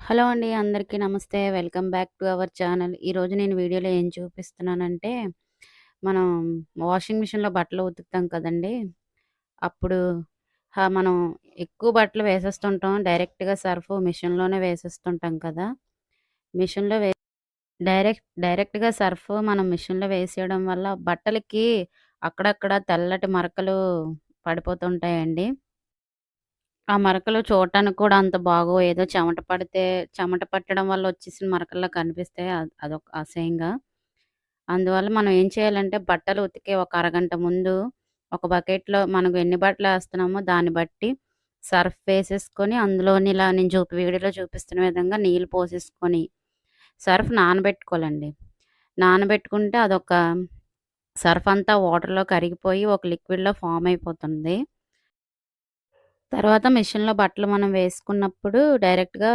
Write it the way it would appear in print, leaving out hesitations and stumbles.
Hello అండి. అందరికీ నమస్తే. Welcome back to our channel. ఈరోజు నేను వీడియోలో ఏం చూపిస్తున్నానంటే, మనం వాషింగ్ మిషన్‌లో బట్టలు ఉతుకుతాం కదండీ! అప్పుడు మనం ఎక్కువ బట్టలు వేసేస్తుంటాం. డైరెక్ట్‌గా సర్ఫ్ మిషన్‌లోనే వేసేస్తుంటాం కదా! మిషన్‌లో వే డైరెక్ట్‌గా సర్ఫ్ మనం మిషన్‌లో వేసేయడం వల్ల బట్టలకి అక్కడక్కడ తెల్లటి మరకలు పడిపోతుంటాయండి. ఆ మరకలు చూడటానికి కూడా అంత బాగోవు. ఏదో చెమట పట్టడం వల్ల వచ్చేసిన మరకల్లా కనిపిస్తాయి. అదొక అసహ్యంగా. అందువల్ల మనం ఏం చేయాలంటే బట్టలు ఉతికే ఒక అరగంట ముందు ఒక బకెట్‌లో మనకు ఎన్ని బట్టలేస్తున్నామో దాన్ని బట్టి సర్ఫ్ వేసేసుకొని అందులోని ఇలా నేను వీడియోలో చూపిస్తున్న విధంగా నీళ్ళు పోసేసుకొని సర్ఫ్ నానబెట్టుకోవాలండి. నానబెట్టుకుంటే అదొక సర్ఫ్ అంతా వాటర్‌లో కరిగిపోయి ఒక లిక్విడ్‌లో ఫార్మ్ అయిపోతుంది. తర్వాత మిషన్‌లో బట్టలు మనం వేసుకున్నప్పుడు డైరెక్ట్‌గా